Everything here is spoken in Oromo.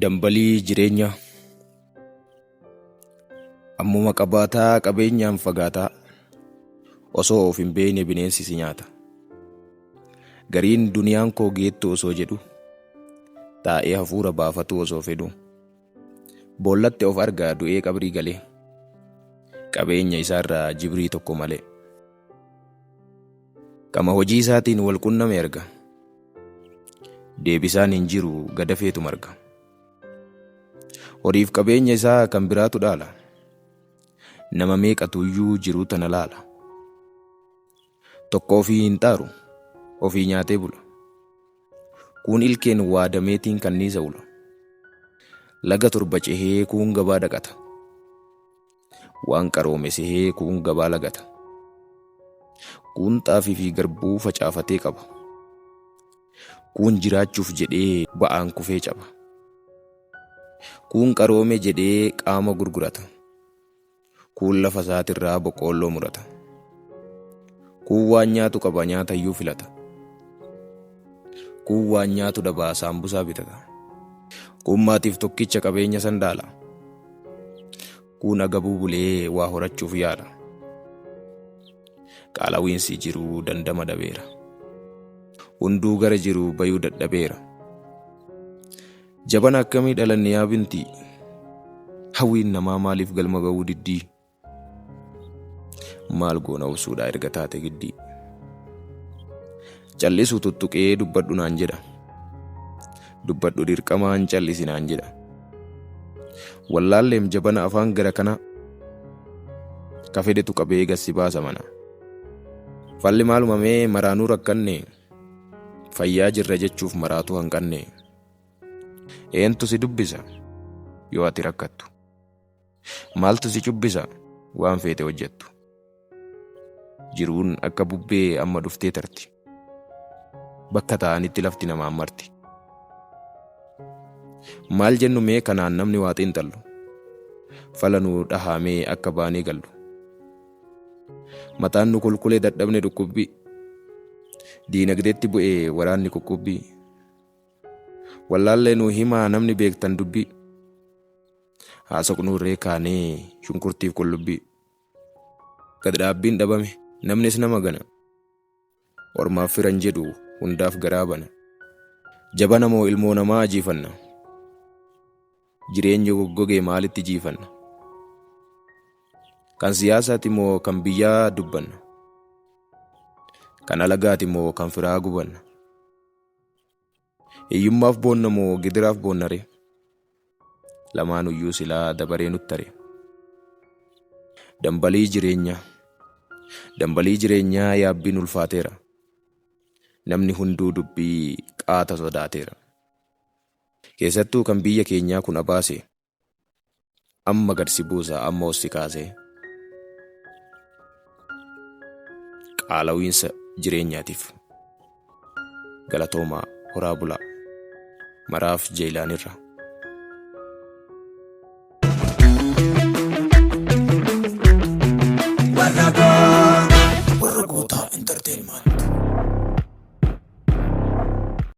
Dambalii jireenyaa. Ammuma qabaataa qabeenyaan fagaataa, osoo of hin beekne bineensi si nyaata. Gariin duniyaan koo geettu osoo jedhu, taa'ee hafuura baafatu osoo fedhu, boollatti of argaa du'ee qabrii galee, qabeenya isaarraa jibrii tokko malee. Qama hojii isaatiin wal qunname arga, deebisaan hin jiru gadafeetu marga. Horiif qabeenya isaa kan biraatu dhaala, nama meeqatuyyuu jiruu tana laala. Tokko ofii hin xaaru, ofii nyaatee bula. Kuun ilkeen waadameetiin kanniisa ula. Laga torba cehee kuun gabaa dhaqata. Waan qaroome sehee kuun gabaa lagata. Kuun xaafii fi garbuu facaafatee qaba. Kuun jiraachuuf jedhee ba'aan kufee caba. Kuun qaroome jedhee qaama gurgurata. Kuun lafa isaatirraa boqqoolloo murata. Kuun waan nyaatu qaba nyaatayyuu filata. Kuun waan nyaatu dhabaa saambusaa bitata. Kuun maatiif tokkicha qabeenya sandaala. Kuun agabuu bulee waa horachuuf yaala. Qaalawiinsi jiru dandama dhabeera. Hunduu gara jiru bayuu dadhabeera. Jabana akkamii dhalanne yaa bintii? Hawwiin namaa maaliif galma ga'uu diddii? Maal goona usuudhaa erga taate giddii? Callisuu tuttuqee dubbadhu naan jedha. Dubbadhu dirqamaan callisi naan jedha. Wallaalleem jabana afaan gara kana, ka fedhetu qabee gassi baasa mana. Falli maalumamee maraanuu rakkanne, fayyaa jirra jechuuf maraatu hanqanne. Eentu si dubbisa yoo ati rakkattu? Maaltu si cubbisa waan feete hojjettu? Jiruun akka bubbee amma dhuftee tarti. Bakka ta'anitti lafti namaan marti. Maal jennu mee kanaan namni waa xiinxallu? Falanuu dhahamee akka baanee gallu. Mataan nu kulkulee dadhabne dhukkubbii. Diinagdeetti bu'ee waraanni kukkubbii. Wallaallee nu himaa namni beektan dubbii. Haasaqnuurree kaanee shunkurtiif qullubbii. Gad dhaabbiin dhabame namnis nama gana. Ormaaf firan jedhu hundaaf garaa bana. Jabana moo ilmoo namaa ajiifanna? Jireenya goggogee maalitti jiifanna? Kan siyaasaati moo kan biyyaa dubbanna? Kan alagaati moo kan firaa gubanna? Hiyyummaaf boonna moo gidiraaf boonnare? Lamaanuyyuu silaa dabaree nuttare. Dambalii jireenyaa. Dambalii jireenyaa yaabbiin ulfaateera. Namni hunduu dubbii qaata sodaateera. Keessattuu kan biyya keenyaa kun abaase. Amma gadsi buusa amma ossi kaasee. Qaalawiinsa jireenyaatiif. Galatoomaa horaa bulaa. Maraaf Jeeyilaanirra.